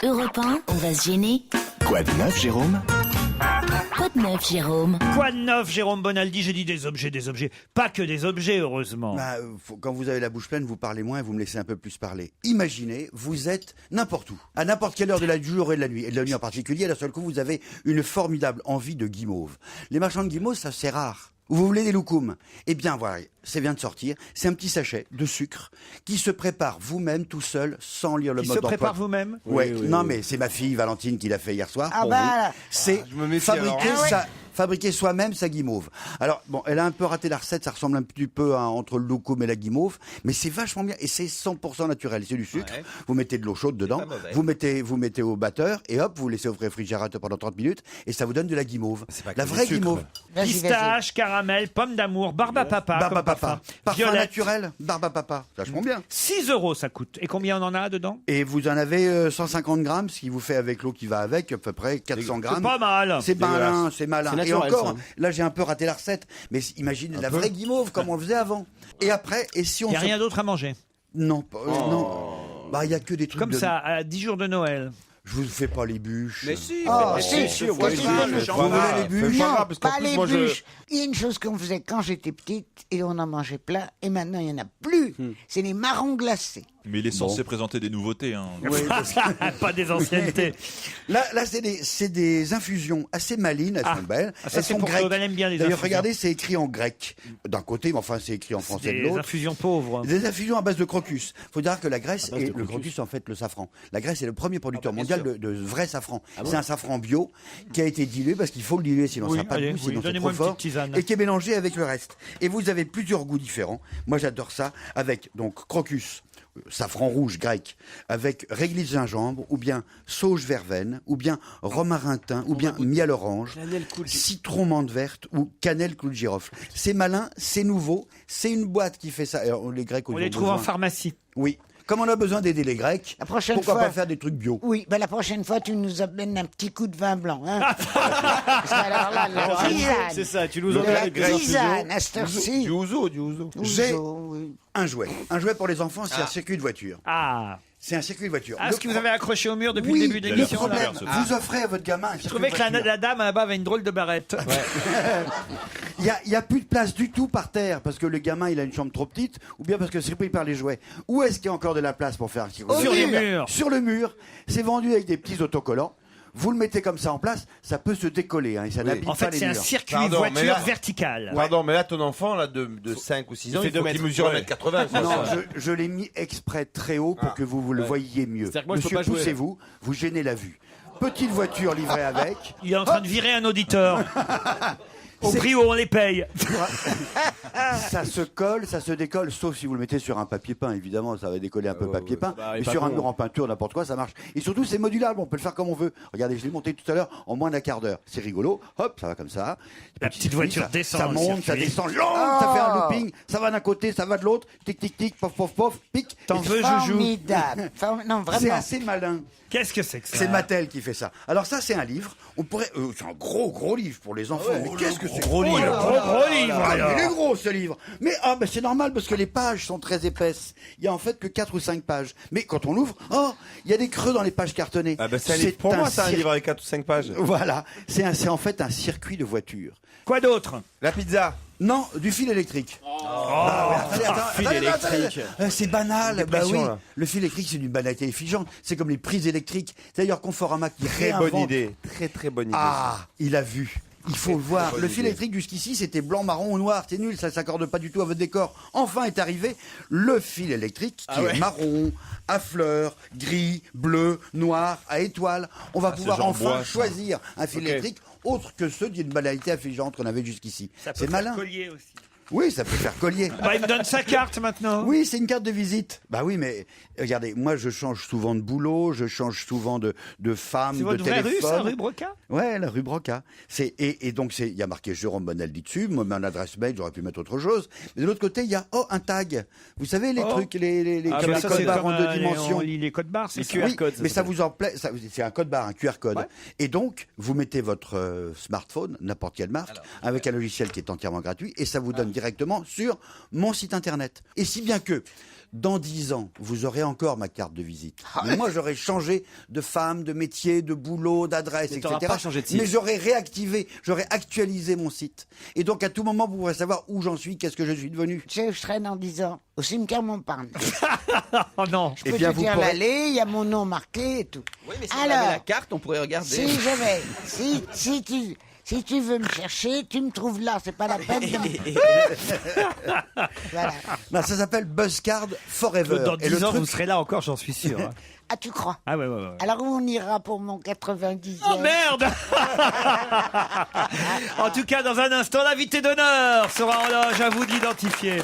Europe 1, on va se gêner. Quoi de neuf, Jérôme? Quoi de neuf, Jérôme? Quoi de neuf, Jérôme Bonaldi? J'ai dit des objets. Pas que des objets, heureusement. Quand vous avez la bouche pleine, vous parlez moins et vous me laissez un peu plus parler. Imaginez, vous êtes n'importe où, à n'importe quelle heure de la jour et de la nuit, et de la nuit en particulier, à la seule coup, vous avez une formidable envie de guimauve. Les marchands de guimauve, ça c'est rare. Vous voulez des loukoums? Eh bien voilà, ça vient de sortir. C'est un petit sachet de sucre qui se prépare vous-même tout seul sans lire le mode d'emploi. Qui se prépare vous-même? Oui, non mais c'est ma fille Valentine qui l'a fait hier soir. Ah pour bah vous. là. C'est je me méfie, alors. fabriquer soi-même sa guimauve. Alors bon, elle a un peu raté la recette, ça ressemble un petit peu entre le loukoum et la guimauve, mais c'est vachement bien et c'est 100% naturel. C'est du sucre. Ouais. Vous mettez de l'eau chaude dedans, vous mettez au batteur et hop, vous laissez au réfrigérateur pendant 30 minutes et ça vous donne de la guimauve. La vraie guimauve. Pistache, caramel, pomme d'amour, barbe à papa. Barbe à papa. Parfum Violette. naturel, barbe à papa. Vachement bien. 6 € ça coûte. Et combien on en a dedans? Et vous en avez 150 grammes, ce qui vous fait avec l'eau qui va avec, à peu près 400 grammes. C'est pas mal. C'est malin, c'est malin. C'est Et naturel, encore, ça. là j'ai un peu raté la recette, mais imaginez la vraie guimauve comme on le faisait avant. Et après, et si on Il n'y a rien d'autre à manger. Non, non. Bah il y a que des trucs Comme ça, à 10 jours de Noël. Je vous fais pas les bûches. Mais si, si, Vous voulez les bûches? Non, pas les bûches. Il y a une chose qu'on faisait quand j'étais petite et on en mangeait plein et maintenant il n'y en a plus. C'est les marrons glacés. Mais il est censé présenter des nouveautés. Hein. Oui, Pas des anciennetés. Là c'est des infusions assez malines, elles sont belles. Ça, Elles c'est sont pour grecques. qu'on aime bien les D'ailleurs, infusions. regardez, c'est écrit en grec d'un côté, mais enfin c'est écrit en français de Des l'autre. infusions pauvres. Des infusions à base de crocus. Faut dire que la Grèce et le crocus en fait le safran. La Grèce est le premier producteur mondial de vrai safran. C'est un safran bio qui a été dilué parce qu'il faut le diluer sinon ça n'a pas de goût, sinon c'est trop donnez-moi une fort. petite tisane. Et qui est mélangé avec le reste. Et vous avez plusieurs goûts différents. Moi j'adore ça avec donc crocus, safran rouge grec, avec réglisse gingembre, ou bien sauge verveine, ou bien romarin thym, ou bien miel orange, citron menthe verte ou cannelle clou de girofle. C'est malin, c'est nouveau, c'est une boîte qui fait ça. Alors, les Grecs, On les trouve en pharmacie. Oui. Comme on a besoin d'aider les Grecs, La prochaine pourquoi fois- pas faire des trucs bio? Oui, la prochaine fois, tu nous amènes un petit coup de vin blanc. Hein. Parce que alors là, la tisane. C'est ça, tu nous De emmènes la les grecs. tisane, à cette heure-ci. Du ouzo. J'ai oui. un jouet pour les enfants, c'est un circuit de voiture. Ah. C'est un circuit de voiture. Ce que vous avez accroché au mur depuis Oui, le début de le l'émission. problème, là. vous offrez à votre gamin un Je circuit trouvais de que voiture. la dame là-bas avait une drôle de barrette. Il y a plus de place du tout par terre parce que le gamin il a une chambre trop petite ou bien parce que c'est pris par les jouets. Où est-ce qu'il y a encore de la place pour faire un circuit? Sur les murs. Sur le mur. C'est vendu avec des petits autocollants. Vous le mettez comme ça en place, ça peut se décoller et ça n'abîme En pas fait, les c'est un murs. circuit Pardon, mais voiture là- vertical. Pardon, mais là, ton enfant là, de 5 ou 6 ans, il faut qu'il mesure 1m80. Non, je l'ai mis exprès très haut pour que vous le voyiez mieux. C'est-à-dire que moi, je peux Monsieur, pas jouer. poussez-vous, vous gênez la vue. Petite voiture livrée avec. Il est en train de virer un auditeur. Au prix où on les paye. Ça se colle, ça se décolle, sauf si vous le mettez sur un papier peint, évidemment, ça va décoller un peu papier peint. Mais sur un mur en peinture, n'importe quoi, ça marche. Et surtout, c'est modulable, on peut le faire comme on veut. Regardez, je l'ai monté tout à l'heure en moins d'un quart d'heure. C'est rigolo, hop, ça va comme ça. La petite voiture ça, descend Ça le monte, ça circuit. descend, ça fait un looping, ça va d'un côté, ça va de l'autre, tic, tic, tic, pof, pof, pof, pic. T'en Et veux, Joujou? Formidable. Non, c'est vraiment. assez malin. Qu'est-ce que c'est que ça? C'est Mattel qui fait ça. Alors ça, c'est un livre. On pourrait, c'est un gros livre pour les enfants. Mais qu'est-ce que c'est Gros livre, gros livre. Ah, alors. il est gros ce livre. Mais c'est normal parce que les pages sont très épaisses. Il y a en fait que 4 ou 5 pages. Mais quand on l'ouvre, il y a des creux dans les pages cartonnées. Ah ben c'est un livre pour moi, c'est un livre avec 4 ou 5 pages. Voilà, c'est en fait un circuit de voiture. Quoi d'autre? La pizza. Non, du fil électrique. Fil électrique. C'est banal. Bah Dépression, oui. là. Le fil électrique, c'est d'une banalité effigeante. C'est comme les prises électriques. D'ailleurs, Conforama qui Très réinvente. bonne idée. Très bonne idée. Ah, il a vu. Il faut le voir. bonne Le fil idée. électrique jusqu'ici, c'était blanc, marron ou noir. C'est nul, ça s'accorde pas du tout à votre décor. Enfin est arrivé le fil électrique qui est marron, à fleurs, gris, bleu, noir, à étoiles. On va pouvoir genre enfin bois, ça. choisir un fil électrique autre que ceux d'une banalité affligeante qu'on avait jusqu'ici. Ça peut C'est faire malin. collier aussi. Oui, ça peut faire collier. Bah, il me donne sa carte maintenant. Oui, c'est une carte de visite. Bah oui, mais regardez, moi je change souvent de boulot, je change souvent de femme, C'est de votre vraie téléphone. rue, ça, rue Broca? Ouais, la rue Broca. Et donc il y a marqué Jérôme Bonaldi dessus, mon adresse mail, j'aurais pu mettre autre chose. Mais de l'autre côté, il y a un tag. Vous savez les trucs, les Comme les ça, codes c'est barres comme en 2 dimensions. on lit les codes barres, c'est ça? Oui, mais ça vous en plaît, c'est un code barre, un QR code. Ouais. Et donc, vous mettez votre smartphone, n'importe quelle marque, avec un logiciel qui est entièrement gratuit, et ça vous donne directement sur mon site internet. Et si bien que, Dans 10 ans, vous aurez encore ma carte de visite. Mais moi, j'aurais changé de femme, de métier, de boulot, d'adresse, Mais etc. t'auras pas changé de site. Mais j'aurais réactivé, j'aurais actualisé mon site. Et donc, à tout moment, vous pourrez savoir où j'en suis, qu'est-ce que je suis devenu. Tu sais où je serai dans 10 ans? Au cimetière Montparnasse. Oh non. Je peux te dire l'allée, il y a mon nom marqué et tout. Oui, mais si on avait la carte, on pourrait regarder. Si je vais, si tu veux me chercher, tu me trouves là, c'est pas la peine de Voilà. Non, ça s'appelle Buzzcard Forever. Dans Et le 10 ans, truc, vous serez là encore, j'en suis sûr. hein. Ah, tu crois? Ah ouais. Alors où on ira pour mon 90e? Oh merde. En tout cas, dans un instant, l'invité d'honneur sera en loge, à vous d'identifier.